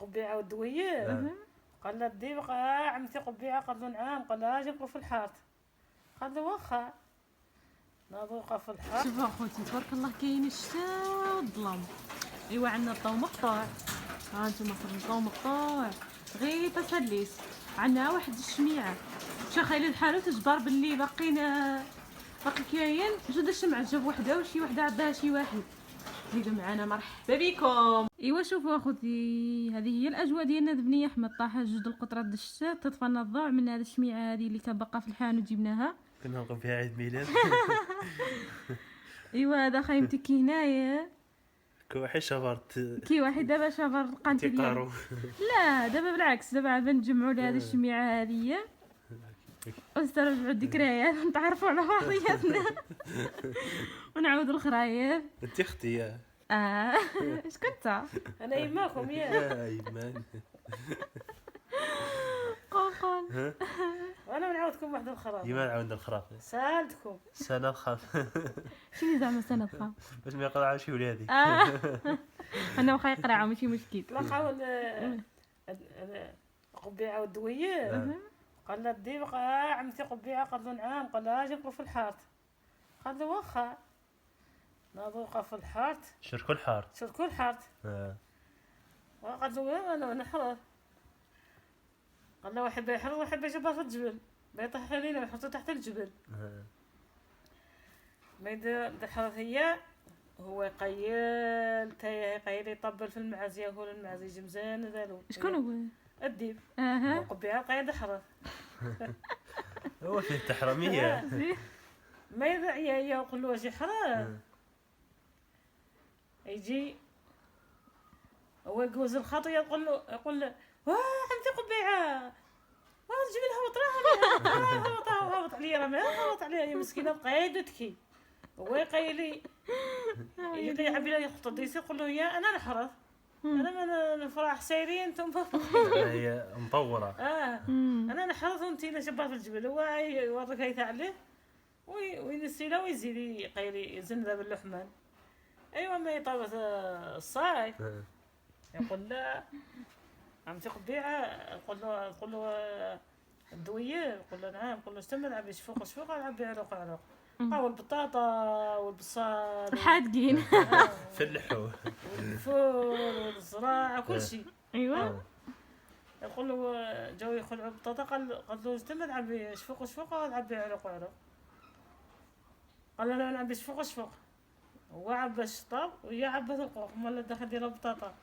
قبيعه والدويه. قال له دي بقى عمتي قبيعه. قال له نعم. قال لها اجي نبقوا في الحارة. قال له واخا نبقى في الحارة. شوف اخوتي تبارك الله كاين الشتا والظلام. ايوا عندنا الضو مقطوع، ها انتم خرجوا الضو مقطوع غير تسليت. عندنا واحد الشميعه مشى خايل الحال وتجبر باللي باقي كاين جوج الشمعة جاب وحده وشي وحده عندها شي واحد. زيدوا معنا مرحبا بكم. ايوا شوفوا اخوتي هذه هي الاجواء ديالنا بنيه احمد طاحه جوج القطرات د الشتا تطفى الضوء من هذه الشميعه هذه اللي كان باقا في الحانوت جبناها كنا نقوم فيها عيد ميلاد. ايوا هذا خيمتي كي هنايا كي واحد شفرت كي واحد دابا شافر القنت تيقارو. لا دابا بالعكس دابا عاد نجمعوا لهذه الشميعه هذه ونسترجعوا الذكريات ونتعرفوا على بعضياتنا ونعاودوا الخرايف. انت اختي يا اش كنت انا يماكم يا ايمان. قول وانا نعاودكم واحد الخراف. ايمان عاودنا الخراف سالتكم سنه خاف شنو زعما سنه بخا باش ما يقرا شي ولادي. انا واخا يقرا ماشي مشكل. لقاو قبيعه والدويه. قال له دي بقى عمتي قبيعه. قال له نعم. قال لها اجي نبقوا في الحارة. قال له واخا نبقى في الحارة. شركوا الحار. شركوا الحارة. قال له انا حرر. قال له واحد يحرر واحد يجبر في الجبل ما يطيح علينا ويحطوه تحت الجبل. ما يدير الحرر هي هو يقيل يقيل يطبل في المعز ياكل المعز يجي مزيان دارو. شكون هو الديب؟ قبيعه قايد حرر. هو فيه التحرميه. ما يدعي يقول له اجي حرر. يجي هو يجوز الخطيه يقول له واه عمتي قبيعه الجبل هبط عليا راه هبط عليا يا مسكينه بقيت تبكي. هو يقيلي يجي يعبي لها يخطط ديسي يقول له يا انا نحرث انا من الفراح سايرين انتم هي مطوره. انا نحرث وانتي لا جبار في الجبل. هو يوريك هيث عليه وينسي له ويزيد يقيلي يزن ذا باللحمان. ايوا ما يطابت الصايف يقول لا عمتي قبيعه. يقول له الدويه. يقول له نعم. يقول له استمر عبي شفوق عبي عروق والبطاطا والبصل الحادقين فلحوا والفول والزراعه كل شيء. ايوا يقول له جاو يخلعوا البطاطا. قال له استمر عبي شفوق عبي عروق. قال له انا نعبي شفوق. هو عبى الشطاب وهي عبت القوق مالا داخل ديال البطاطا.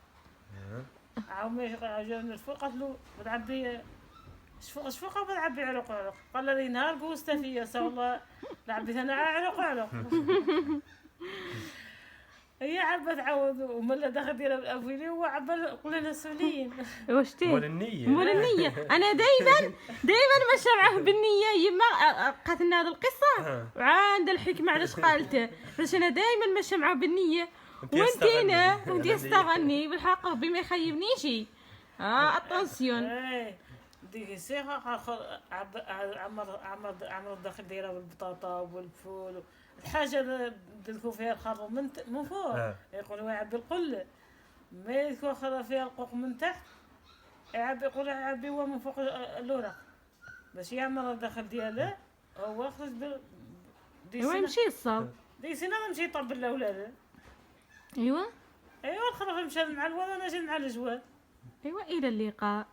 عاومي جاونا الفول. قالت له بنعبي شفوق وبنعبي عروق. قال لي نهار قوسته فيا سا والله لعبيت انا عروق. هي عبت عاود ومالا داخل ديال الافيلي هو عبى قلنا سولين. واش تي مول النيه انا دائما ماشي معاه بالنيه. يما بقات لنا هذه القصه وعند الحكمه علاش قالته باش انا دائما ماشي معاه بالنيه. وانت استغني بالحق ربي ما يخيبنيش. اتونسيون ديك السيخه عمر داخل دايره بالبطاطا والفول الحاجه دلكو فيها الخر من فوق. يقولوا يعبي القله ما يكون خرا فيها القوق من تحت يعبي هو من فوق الورق باش يعمر الداخل دياله. هو خرج ايوا يمشي الصاب ديك سنه نمشي يطبل الاولاد. ايوا الخرا مشى مع الولد وانا جيت مع الجواد. ايوا الى اللقاء.